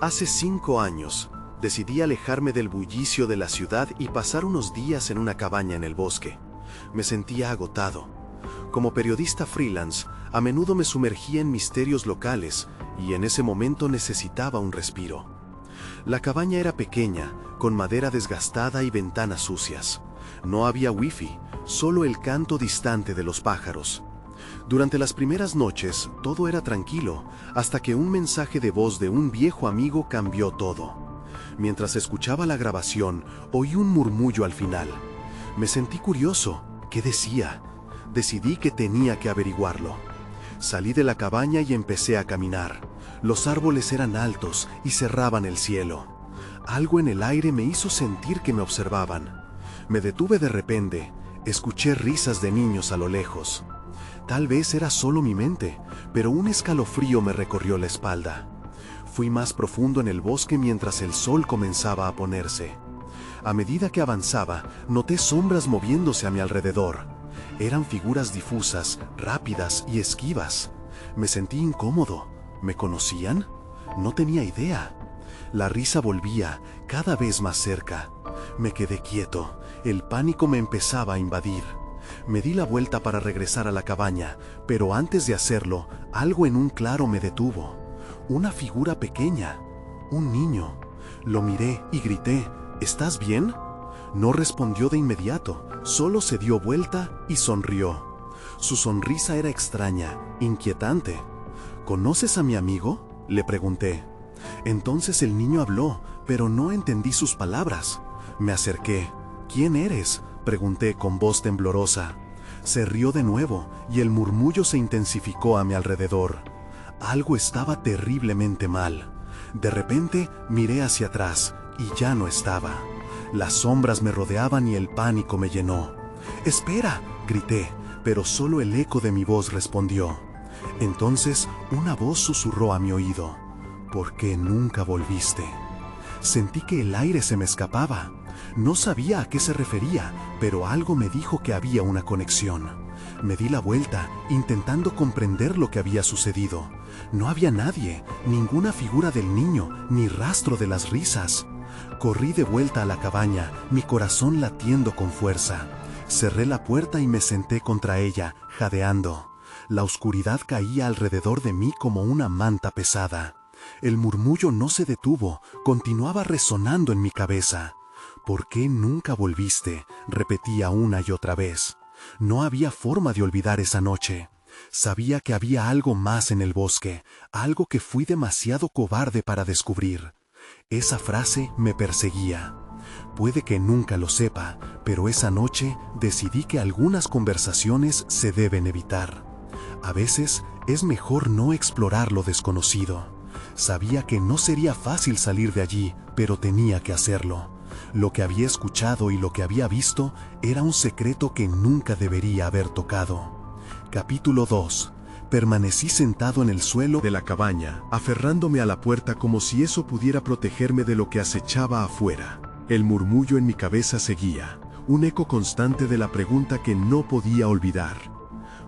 Hace 5 años, decidí alejarme del bullicio de la ciudad y pasar unos días en una cabaña en el bosque. Me sentía agotado. Como periodista freelance, a menudo me sumergía en misterios locales y en ese momento necesitaba un respiro. La cabaña era pequeña, con madera desgastada y ventanas sucias. No había wifi, solo el canto distante de los pájaros. Durante las primeras noches, todo era tranquilo, hasta que un mensaje de voz de un viejo amigo cambió todo. Mientras escuchaba la grabación, oí un murmullo al final. Me sentí curioso. ¿Qué decía? Decidí que tenía que averiguarlo. Salí de la cabaña y empecé a caminar. Los árboles eran altos y cerraban el cielo. Algo en el aire me hizo sentir que me observaban. Me detuve de repente. Escuché risas de niños a lo lejos. Tal vez era solo mi mente, pero un escalofrío me recorrió la espalda. Fui más profundo en el bosque mientras el sol comenzaba a ponerse. A medida que avanzaba, noté sombras moviéndose a mi alrededor. Eran figuras difusas, rápidas y esquivas. Me sentí incómodo. ¿Me conocían? No tenía idea. La risa volvía, cada vez más cerca. Me quedé quieto. El pánico me empezaba a invadir. Me di la vuelta para regresar a la cabaña, pero antes de hacerlo, algo en un claro me detuvo. Una figura pequeña. Un niño. Lo miré y grité, ¿estás bien? No respondió de inmediato, solo se dio vuelta y sonrió. Su sonrisa era extraña, inquietante. ¿Conoces a mi amigo?, le pregunté. Entonces el niño habló, pero no entendí sus palabras. Me acerqué. ¿Quién eres?, pregunté con voz temblorosa. Se rió de nuevo y el murmullo se intensificó a mi alrededor. Algo estaba terriblemente mal. De repente miré hacia atrás y ya no estaba. Las sombras me rodeaban y el pánico me llenó. ¡Espera!, grité, pero solo el eco de mi voz respondió. Entonces una voz susurró a mi oído. ¿Por qué nunca volviste? Sentí que el aire se me escapaba. No sabía a qué se refería, pero algo me dijo que había una conexión. Me di la vuelta, intentando comprender lo que había sucedido. No había nadie, ninguna figura del niño, ni rastro de las risas. Corrí de vuelta a la cabaña, mi corazón latiendo con fuerza. Cerré la puerta y me senté contra ella, jadeando. La oscuridad caía alrededor de mí como una manta pesada. El murmullo no se detuvo, continuaba resonando en mi cabeza. ¿Por qué nunca volviste?, repetía una y otra vez. No había forma de olvidar esa noche. Sabía que había algo más en el bosque, algo que fui demasiado cobarde para descubrir. Esa frase me perseguía. Puede que nunca lo sepa, pero esa noche decidí que algunas conversaciones se deben evitar. A veces es mejor no explorar lo desconocido. Sabía que no sería fácil salir de allí, pero tenía que hacerlo. Lo que había escuchado y lo que había visto era un secreto que nunca debería haber tocado. Capítulo 2. Permanecí sentado en el suelo de la cabaña, aferrándome a la puerta como si eso pudiera protegerme de lo que acechaba afuera. El murmullo en mi cabeza seguía, un eco constante de la pregunta que no podía olvidar.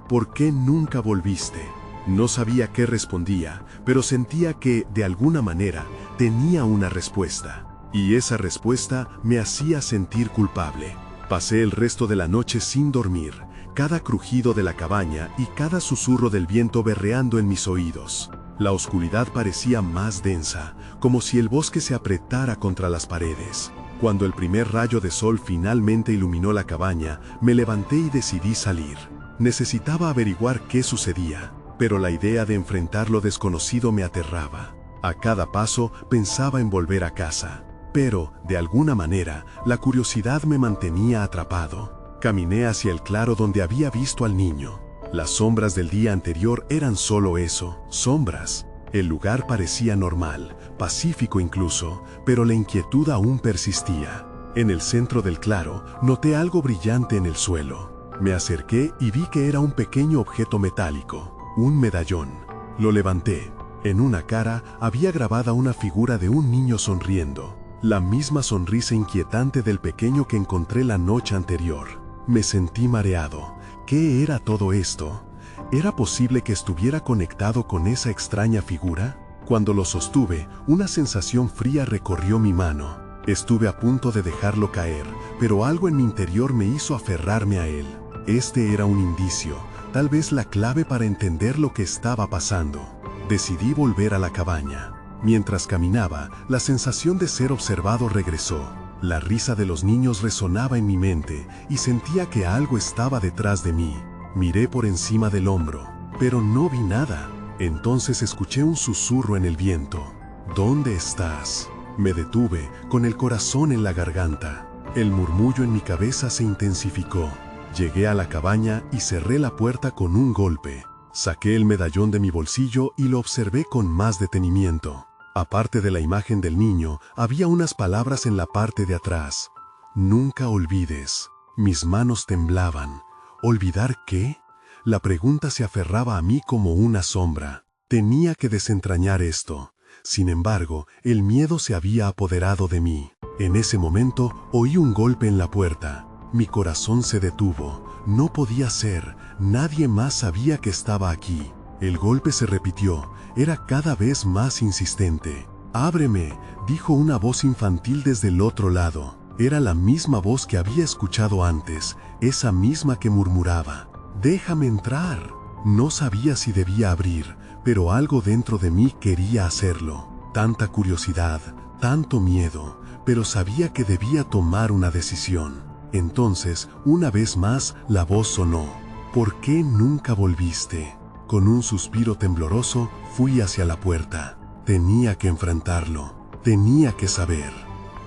¿Por qué nunca volviste? No sabía qué respondía, pero sentía que, de alguna manera, tenía una respuesta. Y esa respuesta me hacía sentir culpable. Pasé el resto de la noche sin dormir, cada crujido de la cabaña y cada susurro del viento berreando en mis oídos. La oscuridad parecía más densa, como si el bosque se apretara contra las paredes. Cuando el primer rayo de sol finalmente iluminó la cabaña, me levanté y decidí salir. Necesitaba averiguar qué sucedía, pero la idea de enfrentar lo desconocido me aterraba. A cada paso pensaba en volver a casa. Pero, de alguna manera, la curiosidad me mantenía atrapado. Caminé hacia el claro donde había visto al niño. Las sombras del día anterior eran solo eso, sombras. El lugar parecía normal, pacífico incluso, pero la inquietud aún persistía. En el centro del claro, noté algo brillante en el suelo. Me acerqué y vi que era un pequeño objeto metálico, un medallón. Lo levanté. En una cara había grabada una figura de un niño sonriendo. La misma sonrisa inquietante del pequeño que encontré la noche anterior. Me sentí mareado. ¿Qué era todo esto? ¿Era posible que estuviera conectado con esa extraña figura? Cuando lo sostuve, una sensación fría recorrió mi mano. Estuve a punto de dejarlo caer, pero algo en mi interior me hizo aferrarme a él. Este era un indicio, tal vez la clave para entender lo que estaba pasando. Decidí volver a la cabaña. Mientras caminaba, la sensación de ser observado regresó. La risa de los niños resonaba en mi mente y sentía que algo estaba detrás de mí. Miré por encima del hombro, pero no vi nada. Entonces escuché un susurro en el viento. ¿Dónde estás? Me detuve, con el corazón en la garganta. El murmullo en mi cabeza se intensificó. Llegué a la cabaña y cerré la puerta con un golpe. Saqué el medallón de mi bolsillo y lo observé con más detenimiento. Aparte de la imagen del niño, había unas palabras en la parte de atrás. Nunca olvides. Mis manos temblaban. ¿Olvidar qué? La pregunta se aferraba a mí como una sombra. Tenía que desentrañar esto. Sin embargo, el miedo se había apoderado de mí. En ese momento, oí un golpe en la puerta. Mi corazón se detuvo. No podía ser. Nadie más sabía que estaba aquí. El golpe se repitió. Era cada vez más insistente. «Ábreme», dijo una voz infantil desde el otro lado. Era la misma voz que había escuchado antes, esa misma que murmuraba: «Déjame entrar». No sabía si debía abrir, pero algo dentro de mí quería hacerlo. Tanta curiosidad, tanto miedo, pero sabía que debía tomar una decisión. Entonces, una vez más, la voz sonó: «¿Por qué nunca volviste?». Con un suspiro tembloroso, fui hacia la puerta. Tenía que enfrentarlo. Tenía que saber.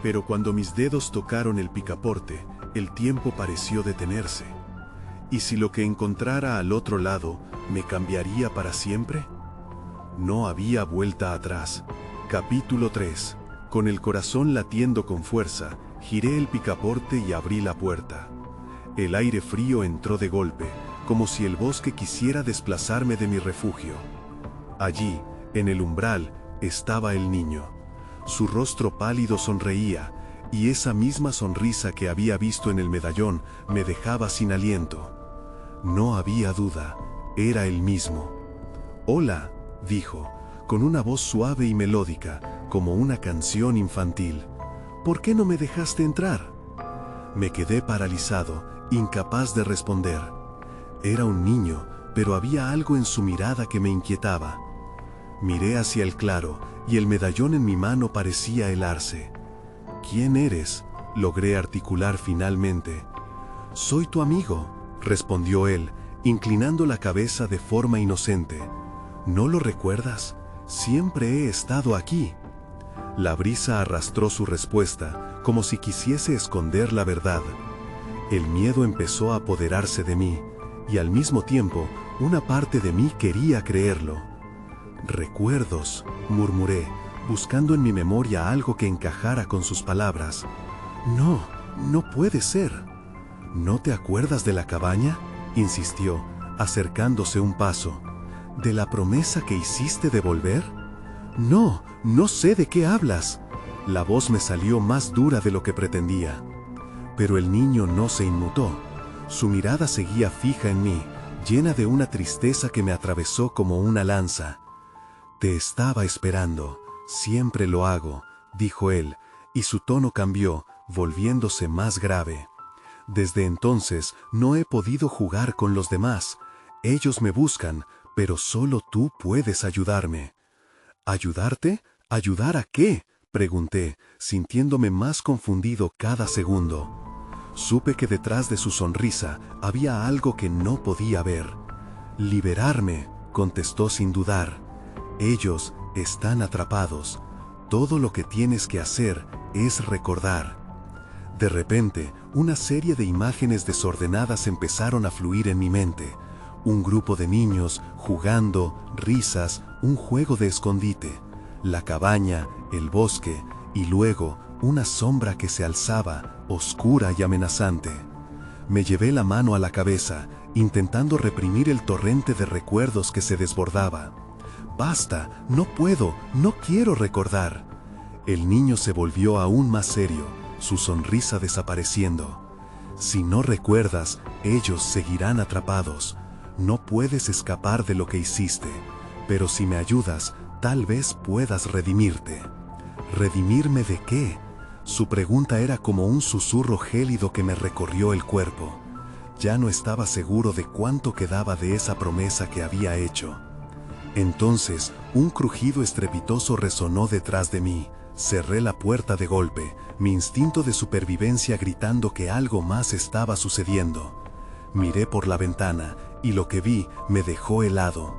Pero cuando mis dedos tocaron el picaporte, el tiempo pareció detenerse. ¿Y si lo que encontrara al otro lado me cambiaría para siempre? No había vuelta atrás. Capítulo 3. Con el corazón latiendo con fuerza, giré el picaporte y abrí la puerta. El aire frío entró de golpe, como si el bosque quisiera desplazarme de mi refugio. Allí, en el umbral, estaba el niño. Su rostro pálido sonreía, y esa misma sonrisa que había visto en el medallón me dejaba sin aliento. No había duda, era el mismo. «Hola», dijo, con una voz suave y melódica, como una canción infantil. «¿Por qué no me dejaste entrar?». Me quedé paralizado, incapaz de responder. Era un niño, pero había algo en su mirada que me inquietaba. Miré hacia el claro, y el medallón en mi mano parecía helarse. «¿Quién eres?», logré articular finalmente. «Soy tu amigo», respondió él, inclinando la cabeza de forma inocente. «¿No lo recuerdas? Siempre he estado aquí». La brisa arrastró su respuesta, como si quisiese esconder la verdad. El miedo empezó a apoderarse de mí, y al mismo tiempo, una parte de mí quería creerlo. «Recuerdos», murmuré, buscando en mi memoria algo que encajara con sus palabras. «No, no puede ser». «¿No te acuerdas de la cabaña?», insistió, acercándose un paso. «¿De la promesa que hiciste de volver?». «No, no sé de qué hablas». La voz me salió más dura de lo que pretendía. Pero el niño no se inmutó. Su mirada seguía fija en mí, llena de una tristeza que me atravesó como una lanza. «Te estaba esperando, siempre lo hago», dijo él, y su tono cambió, volviéndose más grave. «Desde entonces no he podido jugar con los demás. Ellos me buscan, pero solo tú puedes ayudarme». «¿Ayudarte? ¿Ayudar a qué?», pregunté, sintiéndome más confundido cada segundo. Supe que detrás de su sonrisa había algo que no podía ver. «Liberarme», contestó sin dudar. «Ellos están atrapados. Todo lo que tienes que hacer es recordar». De repente, una serie de imágenes desordenadas empezaron a fluir en mi mente. Un grupo de niños, jugando, risas, un juego de escondite, la cabaña, el bosque, y luego una sombra que se alzaba, oscura y amenazante. Me llevé la mano a la cabeza, intentando reprimir el torrente de recuerdos que se desbordaba. «Basta, no puedo, no quiero recordar». El niño se volvió aún más serio, su sonrisa desapareciendo. «Si no recuerdas, ellos seguirán atrapados. No puedes escapar de lo que hiciste, pero si me ayudas, Tal vez puedas redimirte. ¿Redimirme de qué? Su pregunta era como un susurro gélido que me recorrió el cuerpo. Ya no estaba seguro de cuánto quedaba de esa promesa que había hecho. Entonces, un crujido estrepitoso resonó detrás de mí. Cerré la puerta de golpe, mi instinto de supervivencia gritando que algo más estaba sucediendo. Miré por la ventana, y lo que vi me dejó helado.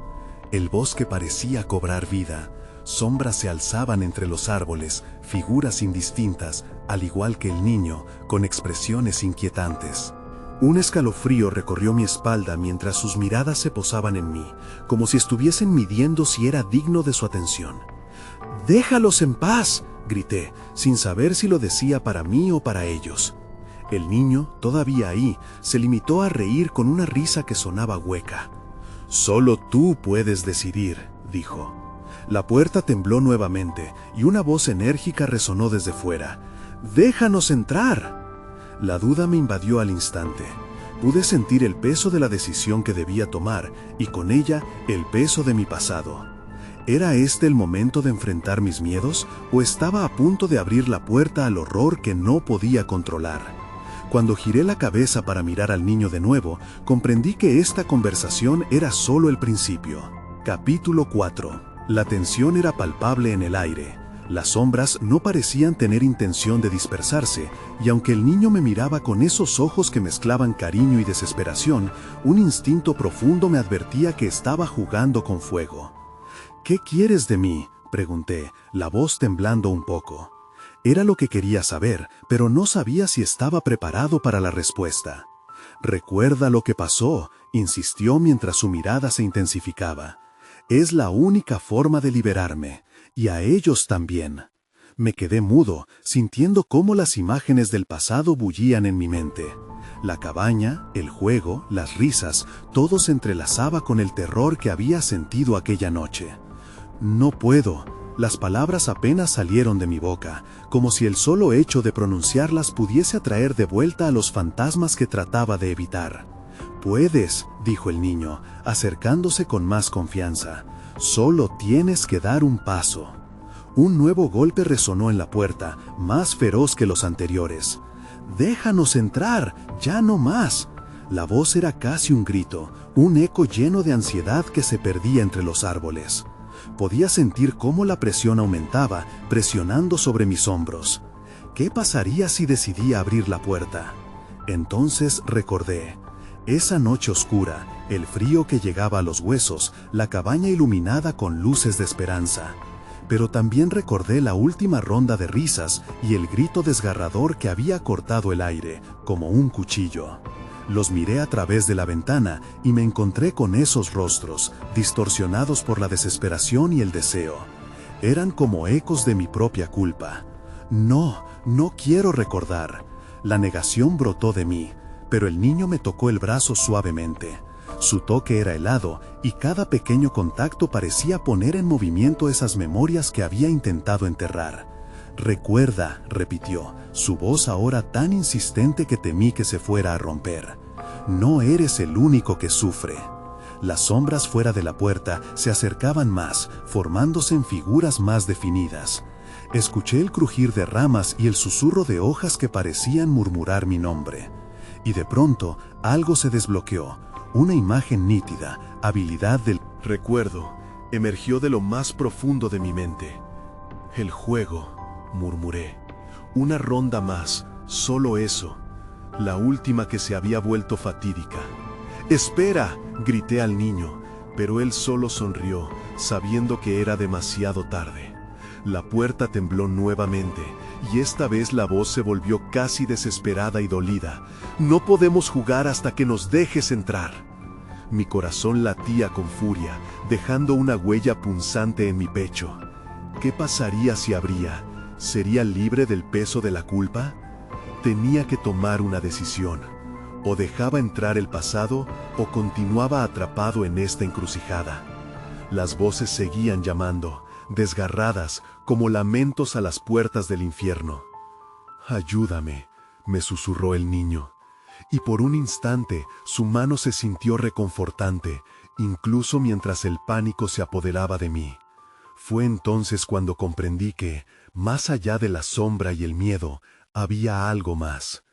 El bosque parecía cobrar vida. Sombras se alzaban entre los árboles, figuras indistintas, al igual que el niño, con expresiones inquietantes. Un escalofrío recorrió mi espalda mientras sus miradas se posaban en mí, como si estuviesen midiendo si era digno de su atención. «¡Déjalos en paz!», grité, sin saber si lo decía para mí o para ellos. El niño, todavía ahí, se limitó a reír con una risa que sonaba hueca. «Solo tú puedes decidir», dijo. La puerta tembló nuevamente y una voz enérgica resonó desde fuera. «¡Déjanos entrar!». La duda me invadió al instante. Pude sentir el peso de la decisión que debía tomar y con ella el peso de mi pasado. ¿Era este el momento de enfrentar mis miedos o estaba a punto de abrir la puerta al horror que no podía controlar? Cuando giré la cabeza para mirar al niño de nuevo, comprendí que esta conversación era solo el principio. Capítulo 4. La tensión era palpable en el aire. Las sombras no parecían tener intención de dispersarse, y aunque el niño me miraba con esos ojos que mezclaban cariño y desesperación, un instinto profundo me advertía que estaba jugando con fuego. «¿Qué quieres de mí?», pregunté, la voz temblando un poco. Era lo que quería saber, pero no sabía si estaba preparado para la respuesta. «Recuerda lo que pasó», insistió mientras su mirada se intensificaba. «Es la única forma de liberarme, y a ellos también». Me quedé mudo, sintiendo cómo las imágenes del pasado bullían en mi mente. La cabaña, el juego, las risas, todo se entrelazaba con el terror que había sentido aquella noche. «No puedo». Las palabras apenas salieron de mi boca, como si el solo hecho de pronunciarlas pudiese atraer de vuelta a los fantasmas que trataba de evitar. «Puedes», dijo el niño, acercándose con más confianza. «Solo tienes que dar un paso». Un nuevo golpe resonó en la puerta, más feroz que los anteriores. «¡Déjanos entrar! ¡Ya no más!». La voz era casi un grito, un eco lleno de ansiedad que se perdía entre los árboles. Podía sentir cómo la presión aumentaba, presionando sobre mis hombros. ¿Qué pasaría si decidía abrir la puerta? Entonces recordé. Esa noche oscura, el frío que llegaba a los huesos, la cabaña iluminada con luces de esperanza. Pero también recordé la última ronda de risas y el grito desgarrador que había cortado el aire, como un cuchillo. Los miré a través de la ventana y me encontré con esos rostros, distorsionados por la desesperación y el deseo. Eran como ecos de mi propia culpa. No quiero recordar. La negación brotó de mí, pero el niño me tocó el brazo suavemente. Su toque era helado y cada pequeño contacto parecía poner en movimiento esas memorias que había intentado enterrar. «Recuerda», repitió, su voz ahora tan insistente que temí que se fuera a romper. «No eres el único que sufre». Las sombras fuera de la puerta se acercaban más, formándose en figuras más definidas. Escuché el crujir de ramas y el susurro de hojas que parecían murmurar mi nombre. Y de pronto, algo se desbloqueó. Una imagen nítida, habilidad del recuerdo, emergió de lo más profundo de mi mente. «El juego», murmuré. «Una ronda más, solo eso. La última que se había vuelto fatídica». «¡Espera!», grité al niño, pero él solo sonrió, sabiendo que era demasiado tarde. La puerta tembló nuevamente, y esta vez la voz se volvió casi desesperada y dolida. «No podemos jugar hasta que nos dejes entrar». Mi corazón latía con furia, dejando una huella punzante en mi pecho. ¿Qué pasaría si abría? ¿Sería libre del peso de la culpa? Tenía que tomar una decisión. O dejaba entrar el pasado, o continuaba atrapado en esta encrucijada. Las voces seguían llamando, desgarradas, como lamentos a las puertas del infierno. «Ayúdame», me susurró el niño. Y por un instante su mano se sintió reconfortante, incluso mientras el pánico se apoderaba de mí. Fue entonces cuando comprendí que, más allá de la sombra y el miedo, había algo más,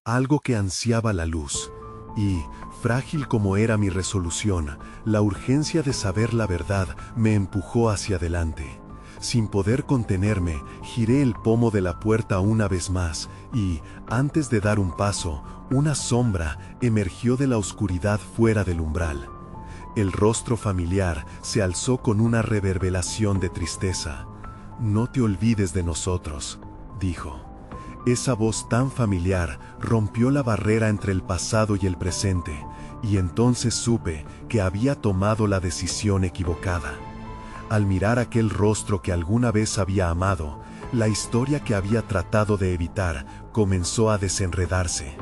algo que ansiaba la luz. Y, frágil como era mi resolución, la urgencia de saber la verdad me empujó hacia adelante. Sin poder contenerme, giré el pomo de la puerta una vez más y, antes de dar un paso, una sombra emergió de la oscuridad fuera del umbral. El rostro familiar se alzó con una reverberación de tristeza. «No te olvides de nosotros», dijo. Esa voz tan familiar rompió la barrera entre el pasado y el presente, y entonces supe que había tomado la decisión equivocada. Al mirar aquel rostro que alguna vez había amado, la historia que había tratado de evitar comenzó a desenredarse.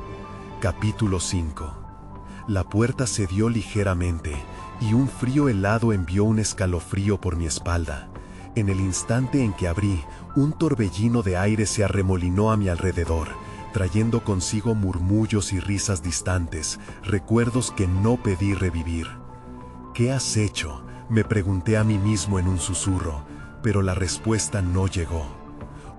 Capítulo 5. La puerta cedió ligeramente, y un frío helado envió un escalofrío por mi espalda. En el instante en que abrí, un torbellino de aire se arremolinó a mi alrededor, trayendo consigo murmullos y risas distantes, recuerdos que no pedí revivir. «¿Qué has hecho?», me pregunté a mí mismo en un susurro, pero la respuesta no llegó.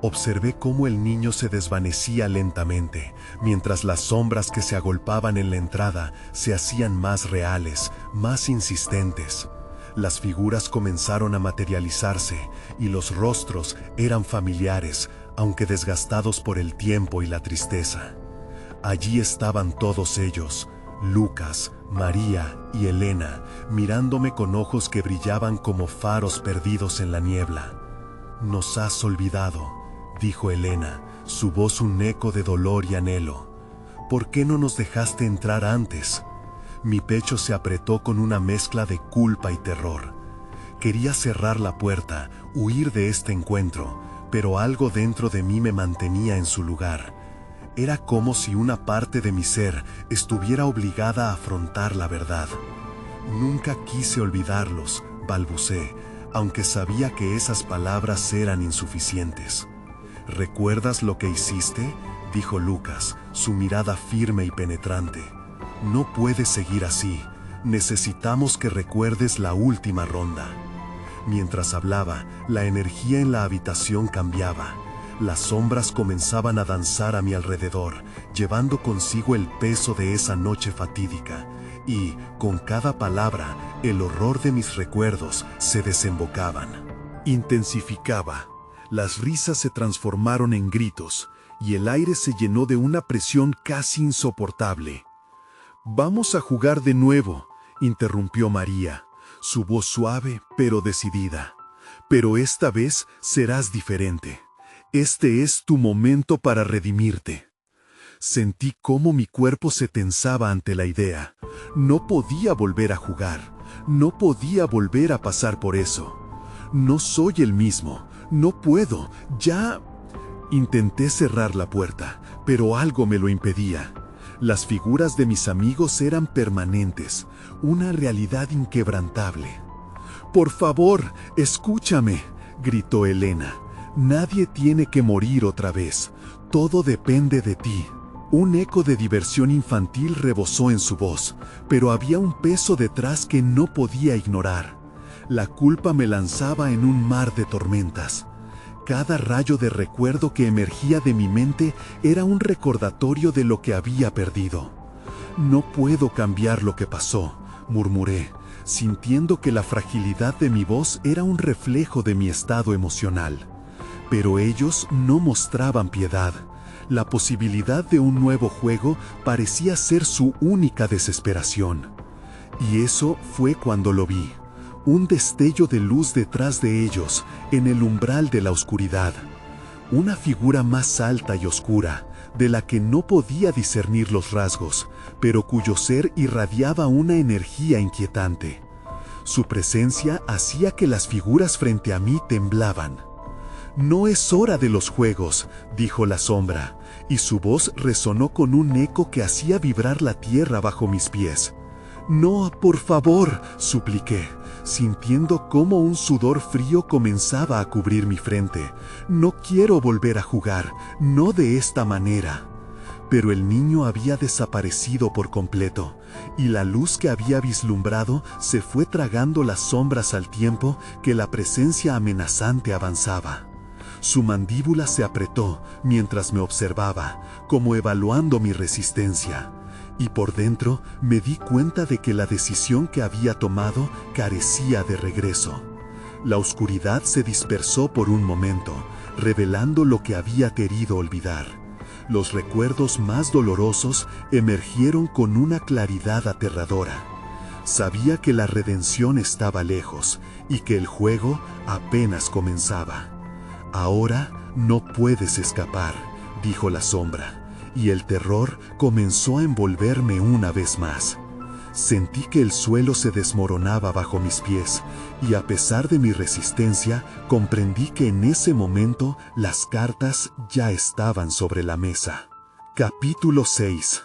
Observé cómo el niño se desvanecía lentamente, mientras las sombras que se agolpaban en la entrada se hacían más reales, más insistentes. Las figuras comenzaron a materializarse y los rostros eran familiares, aunque desgastados por el tiempo y la tristeza. Allí estaban todos ellos, Lucas, María y Elena, mirándome con ojos que brillaban como faros perdidos en la niebla. «Nos has olvidado», dijo Elena, su voz un eco de dolor y anhelo. «¿Por qué no nos dejaste entrar antes?». Mi pecho se apretó con una mezcla de culpa y terror. Quería cerrar la puerta, huir de este encuentro, pero algo dentro de mí me mantenía en su lugar. Era como si una parte de mi ser estuviera obligada a afrontar la verdad. «Nunca quise olvidarlos», balbuceé, aunque sabía que esas palabras eran insuficientes. «¿Recuerdas lo que hiciste?», dijo Lucas, su mirada firme y penetrante. «No puedes seguir así. Necesitamos que recuerdes la última ronda». Mientras hablaba, la energía en la habitación cambiaba. Las sombras comenzaban a danzar a mi alrededor, llevando consigo el peso de esa noche fatídica. Y, con cada palabra, el horror de mis recuerdos se desembocaban. Intensificaba. Las risas se transformaron en gritos, y el aire se llenó de una presión casi insoportable. «Vamos a jugar de nuevo», interrumpió María, su voz suave pero decidida. «Pero esta vez serás diferente. Este es tu momento para redimirte». Sentí cómo mi cuerpo se tensaba ante la idea. No podía volver a jugar. No podía volver a pasar por eso. No soy el mismo. No puedo. Ya... Intenté cerrar la puerta, pero algo me lo impedía. Las figuras de mis amigos eran permanentes, una realidad inquebrantable. «Por favor, escúchame», gritó Elena. «Nadie tiene que morir otra vez. Todo depende de ti». Un eco de diversión infantil rebosó en su voz, pero había un peso detrás que no podía ignorar. La culpa me lanzaba en un mar de tormentas. Cada rayo de recuerdo que emergía de mi mente era un recordatorio de lo que había perdido. «No puedo cambiar lo que pasó», murmuré, sintiendo que la fragilidad de mi voz era un reflejo de mi estado emocional. Pero ellos no mostraban piedad. La posibilidad de un nuevo juego parecía ser su única desesperación. Y eso fue cuando lo vi. Un destello de luz detrás de ellos, en el umbral de la oscuridad. Una figura más alta y oscura, de la que no podía discernir los rasgos, pero cuyo ser irradiaba una energía inquietante. Su presencia hacía que las figuras frente a mí temblaban. «No es hora de los juegos», dijo la sombra, y su voz resonó con un eco que hacía vibrar la tierra bajo mis pies. «No, por favor», supliqué, sintiendo cómo un sudor frío comenzaba a cubrir mi frente. «No quiero volver a jugar, no de esta manera». pero el niño había desaparecido por completo, y la luz que había vislumbrado se fue tragando las sombras al tiempo que la presencia amenazante avanzaba. Su mandíbula se apretó mientras me observaba, como evaluando mi resistencia, y por dentro me di cuenta de que la decisión que había tomado carecía de regreso. La oscuridad se dispersó por un momento, revelando lo que había querido olvidar. Los recuerdos más dolorosos emergieron con una claridad aterradora. Sabía que la redención estaba lejos y que el juego apenas comenzaba. «Ahora no puedes escapar», dijo la sombra, y el terror comenzó a envolverme una vez más. Sentí que el suelo se desmoronaba bajo mis pies, y a pesar de mi resistencia, comprendí que en ese momento las cartas ya estaban sobre la mesa. Capítulo 6.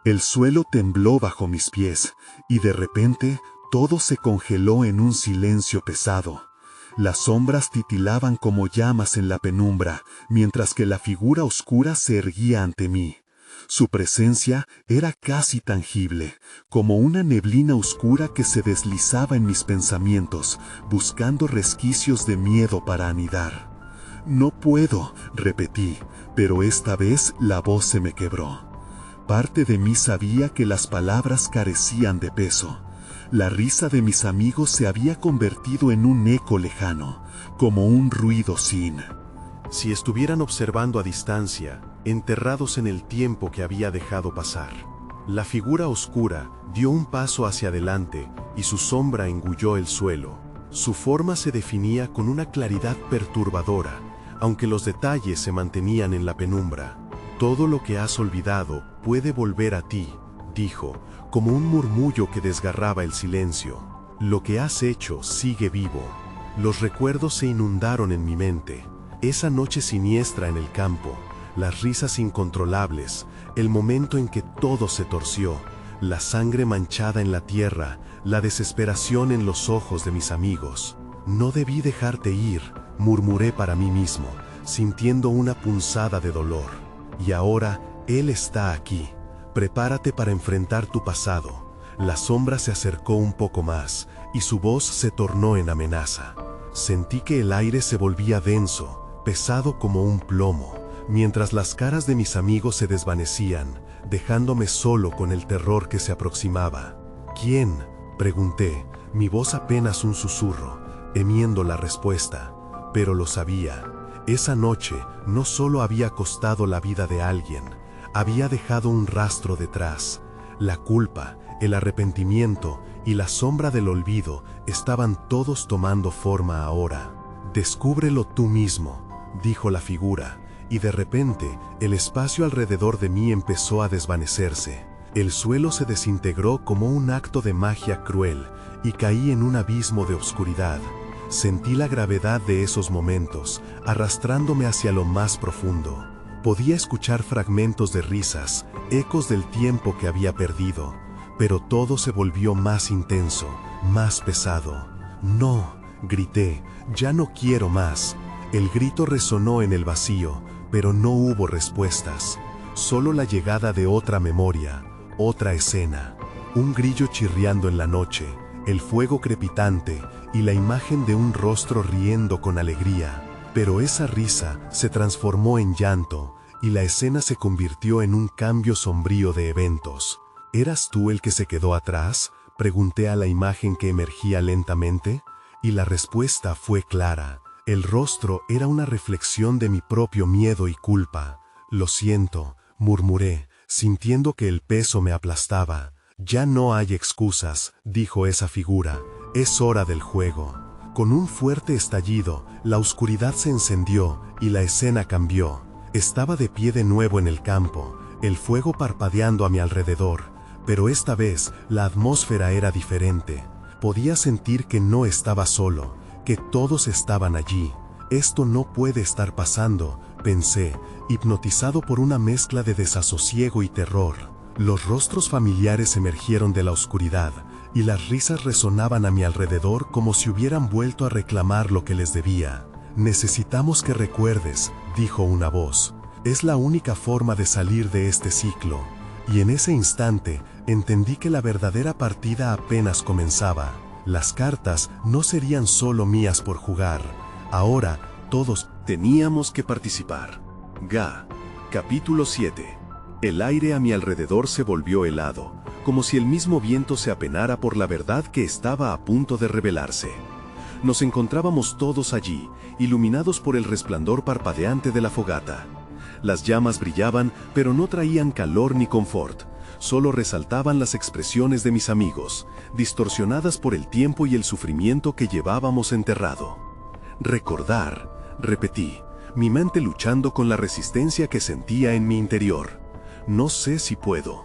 El suelo tembló bajo mis pies, y de repente todo se congeló en un silencio pesado. Las sombras titilaban como llamas en la penumbra, mientras que la figura oscura se erguía ante mí. Su presencia era casi tangible, como una neblina oscura que se deslizaba en mis pensamientos, buscando resquicios de miedo para anidar. «No puedo», repetí, pero esta vez la voz se me quebró. Parte de mí sabía que las palabras carecían de peso. La risa de mis amigos se había convertido en un eco lejano, como un ruido sin. Si estuvieran observando a distancia, enterrados en el tiempo que había dejado pasar. La figura oscura dio un paso hacia adelante y su sombra engulló el suelo. Su forma se definía con una claridad perturbadora, aunque los detalles se mantenían en la penumbra. «Todo lo que has olvidado puede volver a ti», dijo, como un murmullo que desgarraba el silencio. «Lo que has hecho sigue vivo». Los recuerdos se inundaron en mi mente. Esa noche siniestra en el campo, las risas incontrolables, el momento en que todo se torció, la sangre manchada en la tierra, la desesperación en los ojos de mis amigos. «No debí dejarte ir», murmuré para mí mismo, sintiendo una punzada de dolor. «Y ahora él está aquí. Prepárate para enfrentar tu pasado». La sombra se acercó un poco más, y su voz se tornó en amenaza. Sentí que el aire se volvía denso, pesado como un plomo, mientras las caras de mis amigos se desvanecían, dejándome solo con el terror que se aproximaba. «¿Quién?», pregunté, mi voz apenas un susurro, temiendo la respuesta, pero lo sabía. Esa noche no solo había costado la vida de alguien, había dejado un rastro detrás. La culpa, el arrepentimiento y la sombra del olvido estaban todos tomando forma ahora. «Descúbrelo tú mismo», dijo la figura, y de repente el espacio alrededor de mí empezó a desvanecerse. El suelo se desintegró como un acto de magia cruel y caí en un abismo de oscuridad. Sentí la gravedad de esos momentos, arrastrándome hacia lo más profundo. Podía escuchar fragmentos de risas, ecos del tiempo que había perdido, pero todo se volvió más intenso, más pesado. «No», grité, «ya no quiero más». El grito resonó en el vacío, pero no hubo respuestas. Solo la llegada de otra memoria, otra escena. Un grillo chirriando en la noche, el fuego crepitante y la imagen de un rostro riendo con alegría. Pero esa risa se transformó en llanto y la escena se convirtió en un cambio sombrío de eventos. «¿Eras tú el que se quedó atrás?», pregunté a la imagen que emergía lentamente, y la respuesta fue clara. El rostro era una reflexión de mi propio miedo y culpa. «Lo siento», murmuré, sintiendo que el peso me aplastaba. «Ya no hay excusas», dijo esa figura, «es hora del juego». Con un fuerte estallido, la oscuridad se encendió y la escena cambió. Estaba de pie de nuevo en el campo, el fuego parpadeando a mi alrededor, pero esta vez la atmósfera era diferente. Podía sentir que no estaba solo, que todos estaban allí. «Esto no puede estar pasando», pensé, hipnotizado por una mezcla de desasosiego y terror. Los rostros familiares emergieron de la oscuridad, y las risas resonaban a mi alrededor como si hubieran vuelto a reclamar lo que les debía. «Necesitamos que recuerdes», dijo una voz. Es la única forma de salir de este ciclo. Y en ese instante, entendí que la verdadera partida apenas comenzaba. Las cartas no serían solo mías por jugar. Ahora, todos teníamos que participar. Ga. Capítulo 7. El aire a mi alrededor se volvió helado, como si el mismo viento se apenara por la verdad que estaba a punto de revelarse. Nos encontrábamos todos allí, iluminados por el resplandor parpadeante de la fogata. Las llamas brillaban, pero no traían calor ni confort. Solo resaltaban las expresiones de mis amigos, distorsionadas por el tiempo y el sufrimiento que llevábamos enterrado. Recordar, repetí, mi mente luchando con la resistencia que sentía en mi interior. No sé si puedo.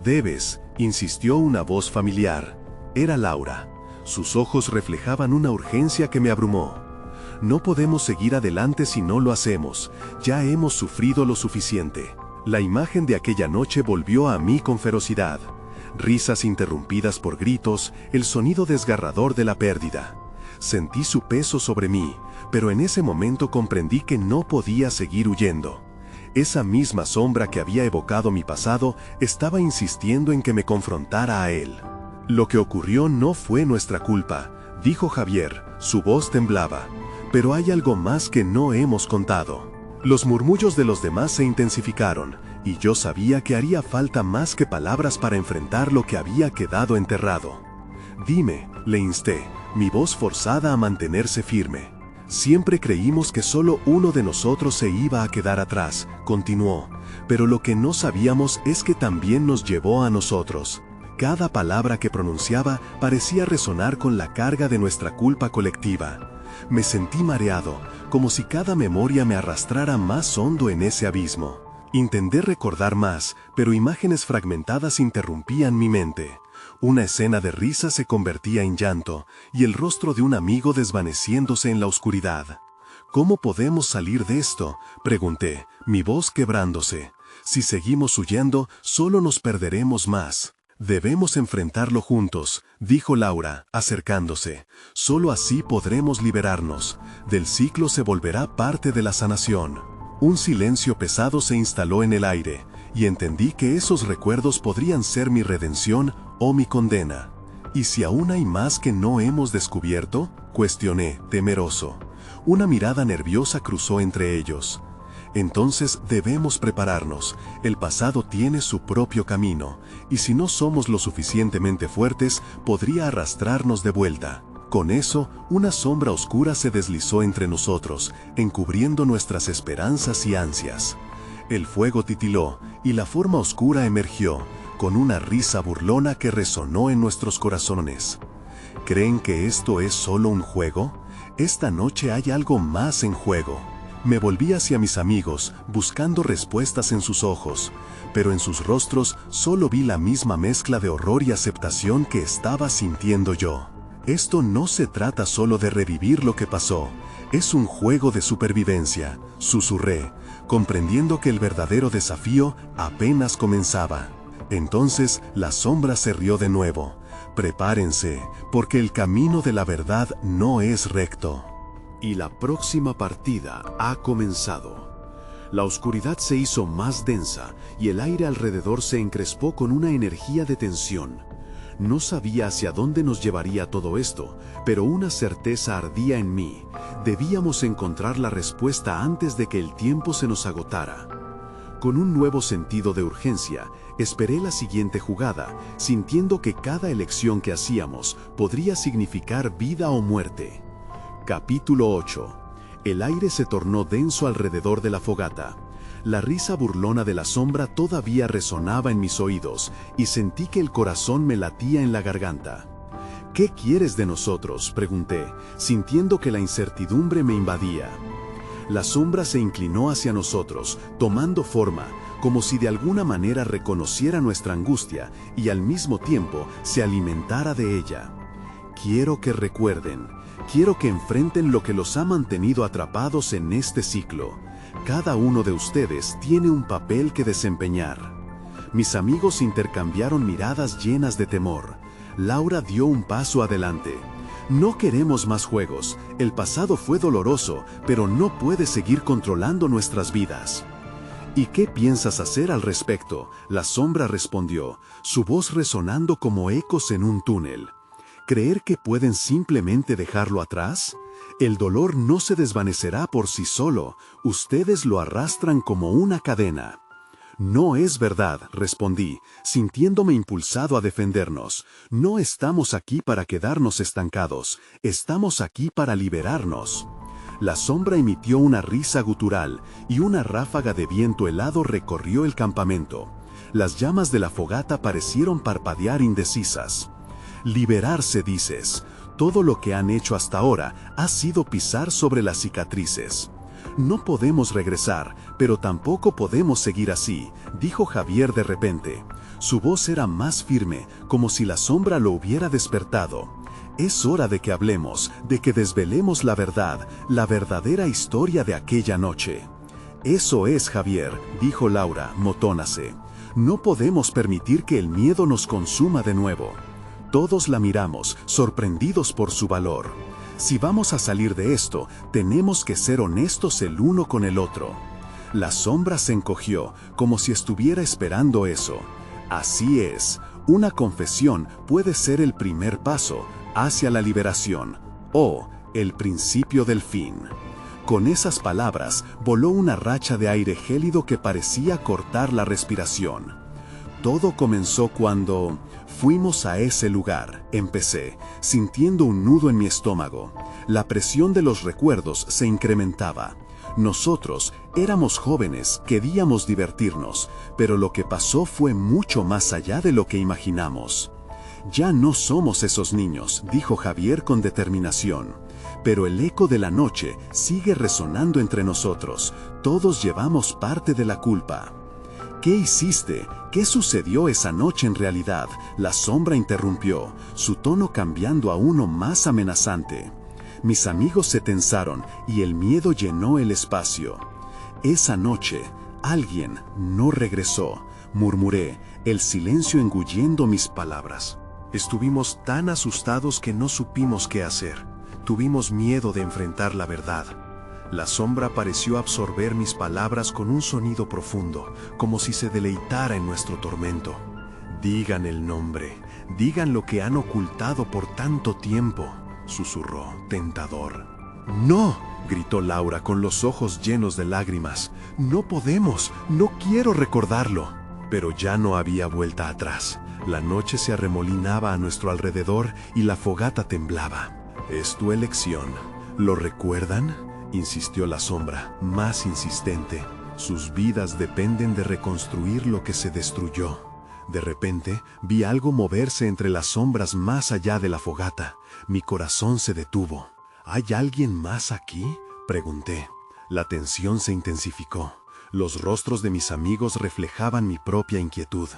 Debes, insistió una voz familiar. Era Laura. Sus ojos reflejaban una urgencia que me abrumó. No podemos seguir adelante si no lo hacemos. Ya hemos sufrido lo suficiente. La imagen de aquella noche volvió a mí con ferocidad. Risas interrumpidas por gritos, el sonido desgarrador de la pérdida. Sentí su peso sobre mí, pero en ese momento comprendí que no podía seguir huyendo. Esa misma sombra que había evocado mi pasado estaba insistiendo en que me confrontara a él. Lo que ocurrió no fue nuestra culpa, dijo Javier, su voz temblaba. Pero hay algo más que no hemos contado. Los murmullos de los demás se intensificaron, y yo sabía que haría falta más que palabras para enfrentar lo que había quedado enterrado. Dime, le insté, mi voz forzada a mantenerse firme. Siempre creímos que solo uno de nosotros se iba a quedar atrás, continuó, pero lo que no sabíamos es que también nos llevó a nosotros. Cada palabra que pronunciaba parecía resonar con la carga de nuestra culpa colectiva. Me sentí mareado, como si cada memoria me arrastrara más hondo en ese abismo. Intenté recordar más, pero imágenes fragmentadas interrumpían mi mente. Una escena de risa se convertía en llanto, y el rostro de un amigo desvaneciéndose en la oscuridad. ¿Cómo podemos salir de esto?, pregunté, mi voz quebrándose. Si seguimos huyendo, solo nos perderemos más. Debemos enfrentarlo juntos, dijo Laura, acercándose. Solo así podremos liberarnos. Del ciclo se volverá parte de la sanación. Un silencio pesado se instaló en el aire, y entendí que esos recuerdos podrían ser mi redención o mi condena. ¿Y si aún hay más que no hemos descubierto?, cuestioné, temeroso. Una mirada nerviosa cruzó entre ellos. Entonces debemos prepararnos. El pasado tiene su propio camino, y si no somos lo suficientemente fuertes, podría arrastrarnos de vuelta. Con eso, una sombra oscura se deslizó entre nosotros, encubriendo nuestras esperanzas y ansias. El fuego titiló, y la forma oscura emergió, con una risa burlona que resonó en nuestros corazones. ¿Creen que esto es solo un juego? Esta noche hay algo más en juego. Me volví hacia mis amigos, buscando respuestas en sus ojos, pero en sus rostros solo vi la misma mezcla de horror y aceptación que estaba sintiendo yo. Esto no se trata solo de revivir lo que pasó, es un juego de supervivencia, susurré, comprendiendo que el verdadero desafío apenas comenzaba. Entonces la sombra se rió de nuevo. Prepárense, porque el camino de la verdad no es recto. Y la próxima partida ha comenzado. La oscuridad se hizo más densa y el aire alrededor se encrespó con una energía de tensión. No sabía hacia dónde nos llevaría todo esto, pero una certeza ardía en mí. Debíamos encontrar la respuesta antes de que el tiempo se nos agotara. Con un nuevo sentido de urgencia, esperé la siguiente jugada, sintiendo que cada elección que hacíamos podría significar vida o muerte. Capítulo 8. El aire se tornó denso alrededor de la fogata. La risa burlona de la sombra todavía resonaba en mis oídos y sentí que el corazón me latía en la garganta. ¿Qué quieres de nosotros?, pregunté, sintiendo que la incertidumbre me invadía. La sombra se inclinó hacia nosotros, tomando forma, como si de alguna manera reconociera nuestra angustia y al mismo tiempo se alimentara de ella. Quiero que recuerden. Quiero que enfrenten lo que los ha mantenido atrapados en este ciclo. Cada uno de ustedes tiene un papel que desempeñar. Mis amigos intercambiaron miradas llenas de temor. Laura dio un paso adelante. No queremos más juegos. El pasado fue doloroso, pero no puede seguir controlando nuestras vidas. ¿Y qué piensas hacer al respecto?, la sombra respondió, su voz resonando como ecos en un túnel. ¿Creer que pueden simplemente dejarlo atrás? El dolor no se desvanecerá por sí solo, ustedes lo arrastran como una cadena. No es verdad, respondí, sintiéndome impulsado a defendernos. No estamos aquí para quedarnos estancados, estamos aquí para liberarnos. La sombra emitió una risa gutural y una ráfaga de viento helado recorrió el campamento. Las llamas de la fogata parecieron parpadear indecisas. Liberarse, dices. Todo lo que han hecho hasta ahora ha sido pisar sobre las cicatrices. No podemos regresar, pero tampoco podemos seguir así, dijo Javier de repente. Su voz era más firme, como si la sombra lo hubiera despertado. Es hora de que hablemos, de que desvelemos la verdad, la verdadera historia de aquella noche. Eso es, Javier, dijo Laura, motónase. No podemos permitir que el miedo nos consuma de nuevo. Todos la miramos, sorprendidos por su valor. Si vamos a salir de esto, tenemos que ser honestos el uno con el otro. La sombra se encogió, como si estuviera esperando eso. Así es, una confesión puede ser el primer paso hacia la liberación, o el principio del fin. Con esas palabras, voló una racha de aire gélido que parecía cortar la respiración. Todo comenzó cuando fuimos a ese lugar, empecé, sintiendo un nudo en mi estómago. La presión de los recuerdos se incrementaba. Nosotros éramos jóvenes, queríamos divertirnos, pero lo que pasó fue mucho más allá de lo que imaginamos. Ya no somos esos niños, dijo Javier con determinación. Pero el eco de la noche sigue resonando entre nosotros. Todos llevamos parte de la culpa. ¿Qué hiciste? ¿Qué sucedió esa noche en realidad? La sombra interrumpió, su tono cambiando a uno más amenazante. Mis amigos se tensaron y el miedo llenó el espacio. Esa noche, alguien no regresó, murmuré, el silencio engullendo mis palabras. Estuvimos tan asustados que no supimos qué hacer. Tuvimos miedo de enfrentar la verdad. La sombra pareció absorber mis palabras con un sonido profundo, como si se deleitara en nuestro tormento. Digan el nombre, digan lo que han ocultado por tanto tiempo, susurró, tentador. ¡No!, gritó Laura con los ojos llenos de lágrimas. ¡No podemos! ¡No quiero recordarlo! Pero ya no había vuelta atrás. La noche se arremolinaba a nuestro alrededor y la fogata temblaba. Es tu elección. ¿Lo recuerdan?, insistió la sombra, más insistente. Sus vidas dependen de reconstruir lo que se destruyó. De repente, vi algo moverse entre las sombras más allá de la fogata. Mi corazón se detuvo. ¿Hay alguien más aquí?, pregunté. La tensión se intensificó. Los rostros de mis amigos reflejaban mi propia inquietud.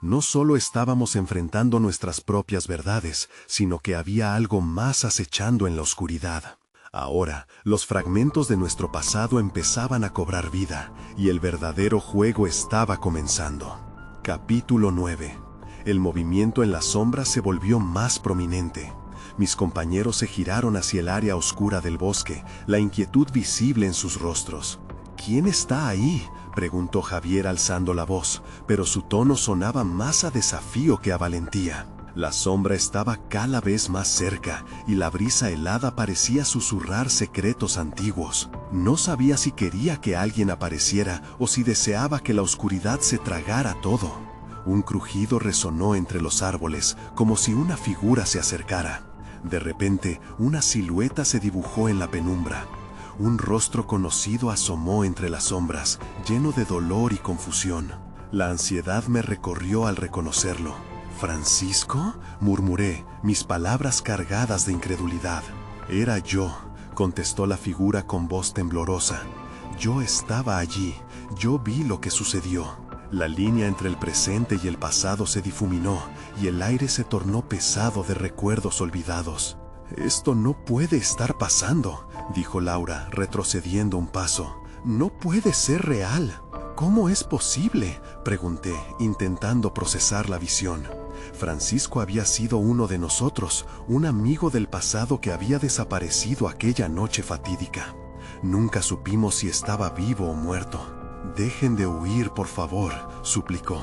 No solo estábamos enfrentando nuestras propias verdades, sino que había algo más acechando en la oscuridad. Ahora, los fragmentos de nuestro pasado empezaban a cobrar vida, y el verdadero juego estaba comenzando. Capítulo 9. El movimiento en la sombra se volvió más prominente. Mis compañeros se giraron hacia el área oscura del bosque, la inquietud visible en sus rostros. ¿Quién está ahí?, preguntó Javier alzando la voz, pero su tono sonaba más a desafío que a valentía. La sombra estaba cada vez más cerca y la brisa helada parecía susurrar secretos antiguos. No sabía si quería que alguien apareciera o si deseaba que la oscuridad se tragara todo. Un crujido resonó entre los árboles, como si una figura se acercara. De repente, una silueta se dibujó en la penumbra. Un rostro conocido asomó entre las sombras, lleno de dolor y confusión. La ansiedad me recorrió al reconocerlo. ¿Francisco?, murmuré, mis palabras cargadas de incredulidad. Era yo, contestó la figura con voz temblorosa. Yo estaba allí, yo vi lo que sucedió. La línea entre el presente y el pasado se difuminó, y el aire se tornó pesado de recuerdos olvidados. «Esto no puede estar pasando», dijo Laura, retrocediendo un paso. «No puede ser real». «¿Cómo es posible?», pregunté, intentando procesar la visión. Francisco había sido uno de nosotros, un amigo del pasado que había desaparecido aquella noche fatídica. Nunca supimos si estaba vivo o muerto. Dejen de huir, por favor, suplicó.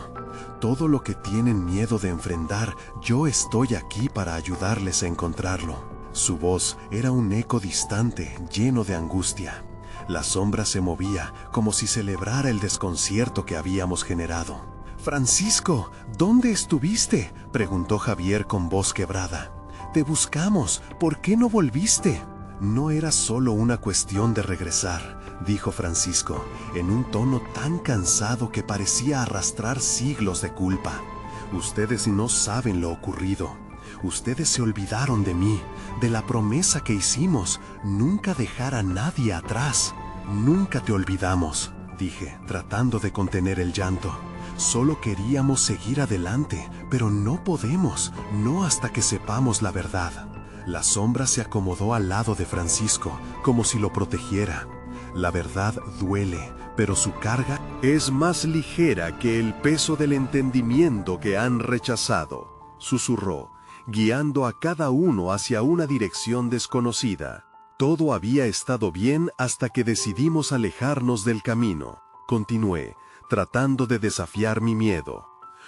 Todo lo que tienen miedo de enfrentar, yo estoy aquí para ayudarles a encontrarlo. Su voz era un eco distante, lleno de angustia. La sombra se movía como si celebrara el desconcierto que habíamos generado. «Francisco, ¿dónde estuviste?», preguntó Javier con voz quebrada. «Te buscamos, ¿por qué no volviste?». «No era solo una cuestión de regresar», dijo Francisco, en un tono tan cansado que parecía arrastrar siglos de culpa. «Ustedes no saben lo ocurrido. Ustedes se olvidaron de mí, de la promesa que hicimos, nunca dejar a nadie atrás». «Nunca te olvidamos», dije, tratando de contener el llanto. «Solo queríamos seguir adelante, pero no podemos, no hasta que sepamos la verdad». La sombra se acomodó al lado de Francisco, como si lo protegiera. «La verdad duele, pero su carga es más ligera que el peso del entendimiento que han rechazado», susurró, guiando a cada uno hacia una dirección desconocida. «Todo había estado bien hasta que decidimos alejarnos del camino», continué, tratando de desafiar mi miedo.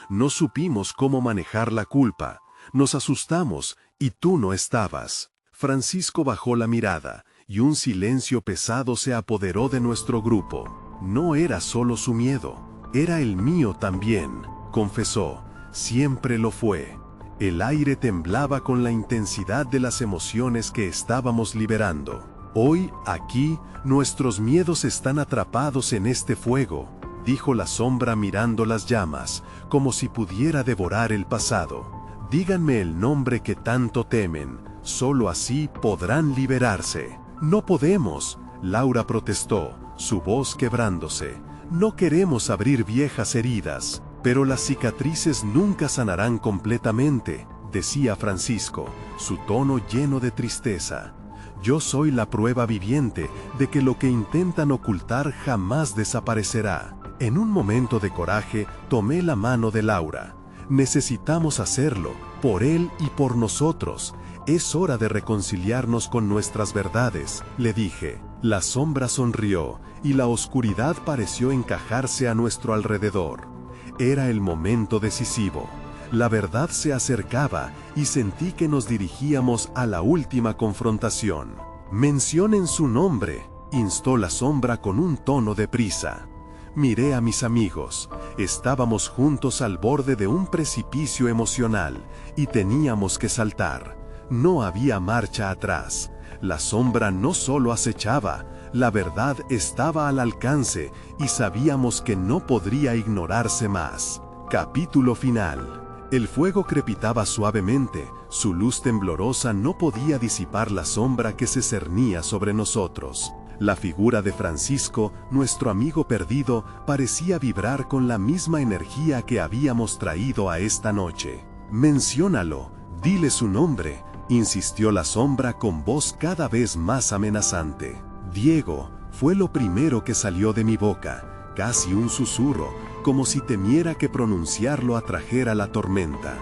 «No supimos cómo manejar la culpa. Nos asustamos y tú no estabas». Francisco bajó la mirada y un silencio pesado se apoderó de nuestro grupo. «No era solo su miedo, era el mío también», confesó. «Siempre lo fue». El aire temblaba con la intensidad de las emociones que estábamos liberando. «Hoy, aquí, nuestros miedos están atrapados en este fuego», dijo la sombra mirando las llamas, como si pudiera devorar el pasado. «Díganme el nombre que tanto temen, solo así podrán liberarse». «No podemos», Laura protestó, su voz quebrándose. «No queremos abrir viejas heridas». «Pero las cicatrices nunca sanarán completamente», decía Francisco, su tono lleno de tristeza. «Yo soy la prueba viviente de que lo que intentan ocultar jamás desaparecerá». En un momento de coraje, tomé la mano de Laura. «Necesitamos hacerlo, por él y por nosotros. Es hora de reconciliarnos con nuestras verdades», le dije. La sombra sonrió, y la oscuridad pareció encajarse a nuestro alrededor. Era el momento decisivo. La verdad se acercaba y sentí que nos dirigíamos a la última confrontación. «Mencionen su nombre», instó la sombra con un tono de prisa. Miré a mis amigos. Estábamos juntos al borde de un precipicio emocional y teníamos que saltar. No había marcha atrás. La sombra no solo acechaba, la verdad estaba al alcance y sabíamos que no podría ignorarse más. Capítulo final. El fuego crepitaba suavemente, su luz temblorosa no podía disipar la sombra que se cernía sobre nosotros. La figura de Francisco, nuestro amigo perdido, parecía vibrar con la misma energía que habíamos traído a esta noche. «Menciónalo, dile su nombre», insistió la sombra con voz cada vez más amenazante. «Diego», fue lo primero que salió de mi boca, casi un susurro, como si temiera que pronunciarlo atrajera la tormenta.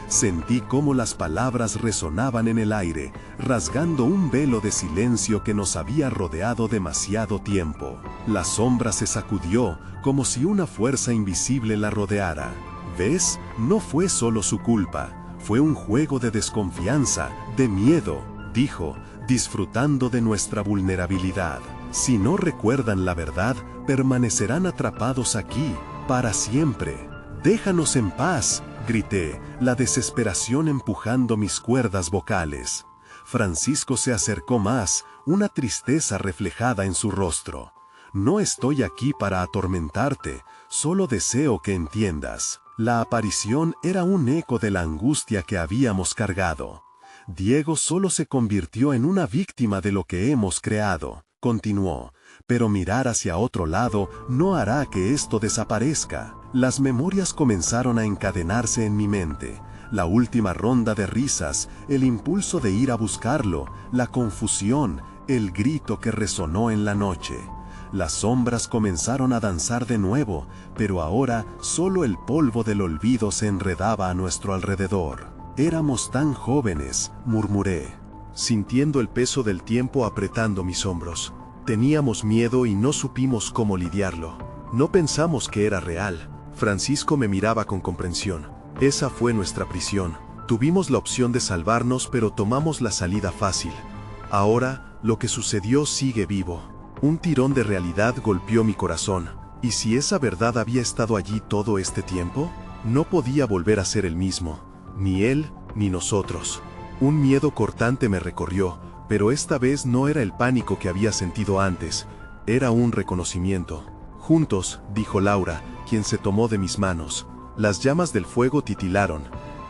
Sentí cómo las palabras resonaban en el aire, rasgando un velo de silencio que nos había rodeado demasiado tiempo. La sombra se sacudió, como si una fuerza invisible la rodeara. «¿Ves? No fue solo su culpa. Fue un juego de desconfianza, de miedo», dijo, disfrutando de nuestra vulnerabilidad. «Si no recuerdan la verdad, permanecerán atrapados aquí, para siempre». «Déjanos en paz», grité, la desesperación empujando mis cuerdas vocales. Francisco se acercó más, una tristeza reflejada en su rostro. «No estoy aquí para atormentarte, solo deseo que entiendas». La aparición era un eco de la angustia que habíamos cargado. «Diego solo se convirtió en una víctima de lo que hemos creado», continuó, «pero mirar hacia otro lado no hará que esto desaparezca». Las memorias comenzaron a encadenarse en mi mente. La última ronda de risas, el impulso de ir a buscarlo, la confusión, el grito que resonó en la noche. Las sombras comenzaron a danzar de nuevo, pero ahora solo el polvo del olvido se enredaba a nuestro alrededor. «Éramos tan jóvenes», murmuré, sintiendo el peso del tiempo apretando mis hombros. «Teníamos miedo y no supimos cómo lidiarlo». No pensamos que era real. Francisco me miraba con comprensión. Esa fue nuestra prisión. Tuvimos la opción de salvarnos, pero tomamos la salida fácil. Ahora, lo que sucedió sigue vivo. Un tirón de realidad golpeó mi corazón. ¿Y si esa verdad había estado allí todo este tiempo? No podía volver a ser el mismo. Ni él, ni nosotros. Un miedo cortante me recorrió, pero esta vez no era el pánico que había sentido antes. Era un reconocimiento. Juntos, dijo Laura, quien se tomó de mis manos. Las llamas del fuego titilaron.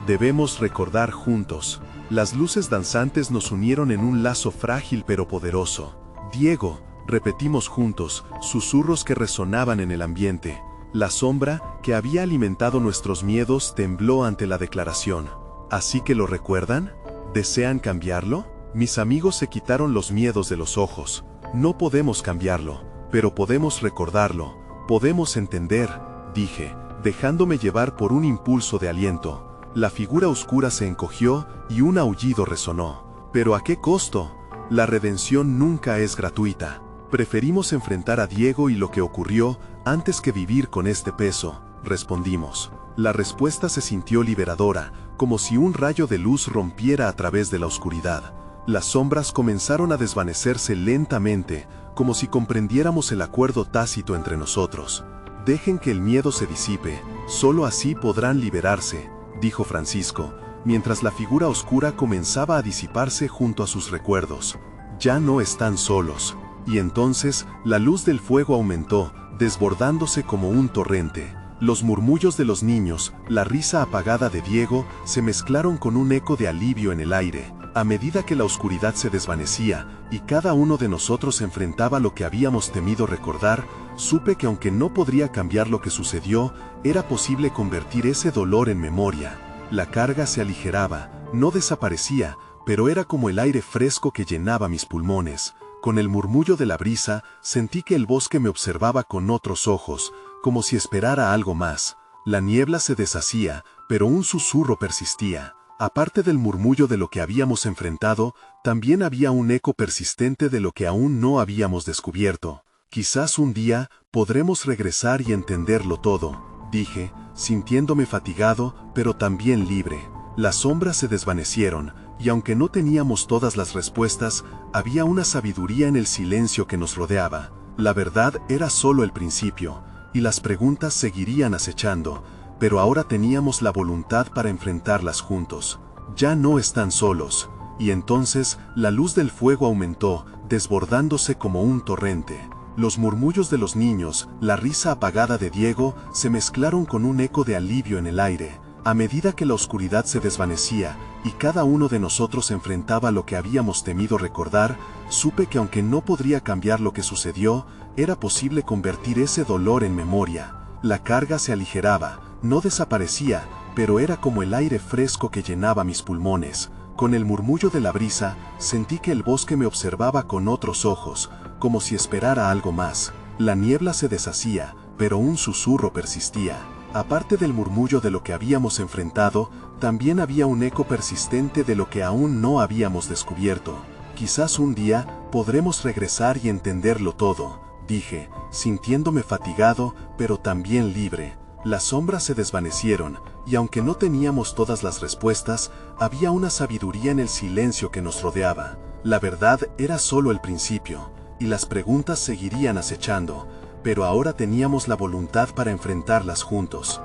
Debemos recordar juntos. Las luces danzantes nos unieron en un lazo frágil pero poderoso. Diego, repetimos juntos, susurros que resonaban en el ambiente. La sombra, que había alimentado nuestros miedos, tembló ante la declaración. ¿Así que lo recuerdan? ¿Desean cambiarlo? Mis amigos se quitaron los miedos de los ojos. No podemos cambiarlo, pero podemos recordarlo. Podemos entender, dije, dejándome llevar por un impulso de aliento. La figura oscura se encogió y un aullido resonó. ¿Pero a qué costo? La redención nunca es gratuita. Preferimos enfrentar a Diego y lo que ocurrió antes que vivir con este peso, respondimos. La respuesta se sintió liberadora, como si un rayo de luz rompiera a través de la oscuridad. Las sombras comenzaron a desvanecerse lentamente, como si comprendiéramos el acuerdo tácito entre nosotros. Dejen que el miedo se disipe, solo así podrán liberarse, dijo Francisco, mientras la figura oscura comenzaba a disiparse junto a sus recuerdos. Ya no están solos. Y entonces, la luz del fuego aumentó, desbordándose como un torrente. Los murmullos de los niños, la risa apagada de Diego, se mezclaron con un eco de alivio en el aire. A medida que la oscuridad se desvanecía, y cada uno de nosotros enfrentaba lo que habíamos temido recordar, supe que aunque no podría cambiar lo que sucedió, era posible convertir ese dolor en memoria. La carga se aligeraba, no desaparecía, pero era como el aire fresco que llenaba mis pulmones. Con el murmullo de la brisa, sentí que el bosque me observaba con otros ojos, como si esperara algo más. La niebla se deshacía, pero un susurro persistía. Aparte del murmullo de lo que habíamos enfrentado, también había un eco persistente de lo que aún no habíamos descubierto. Quizás un día podremos regresar y entenderlo todo, dije, sintiéndome fatigado, pero también libre. Las sombras se desvanecieron, y aunque no teníamos todas las respuestas, había una sabiduría en el silencio que nos rodeaba. La verdad era solo el principio, y las preguntas seguirían acechando, pero ahora teníamos la voluntad para enfrentarlas juntos. Ya no están solos, y entonces la luz del fuego aumentó, desbordándose como un torrente. Los murmullos de los niños, la risa apagada de Diego, se mezclaron con un eco de alivio en el aire. A medida que la oscuridad se desvanecía y cada uno de nosotros enfrentaba lo que habíamos temido recordar, supe que aunque no podría cambiar lo que sucedió, era posible convertir ese dolor en memoria. La carga se aligeraba, no desaparecía, pero era como el aire fresco que llenaba mis pulmones. Con el murmullo de la brisa, sentí que el bosque me observaba con otros ojos, como si esperara algo más. La niebla se deshacía, pero un susurro persistía. Aparte del murmullo de lo que habíamos enfrentado, también había un eco persistente de lo que aún no habíamos descubierto. Quizás un día podremos regresar y entenderlo todo, dije, sintiéndome fatigado, pero también libre. Las sombras se desvanecieron, y aunque no teníamos todas las respuestas, había una sabiduría en el silencio que nos rodeaba. La verdad era solo el principio, y las preguntas seguirían acechando, pero ahora teníamos la voluntad para enfrentarlas juntos.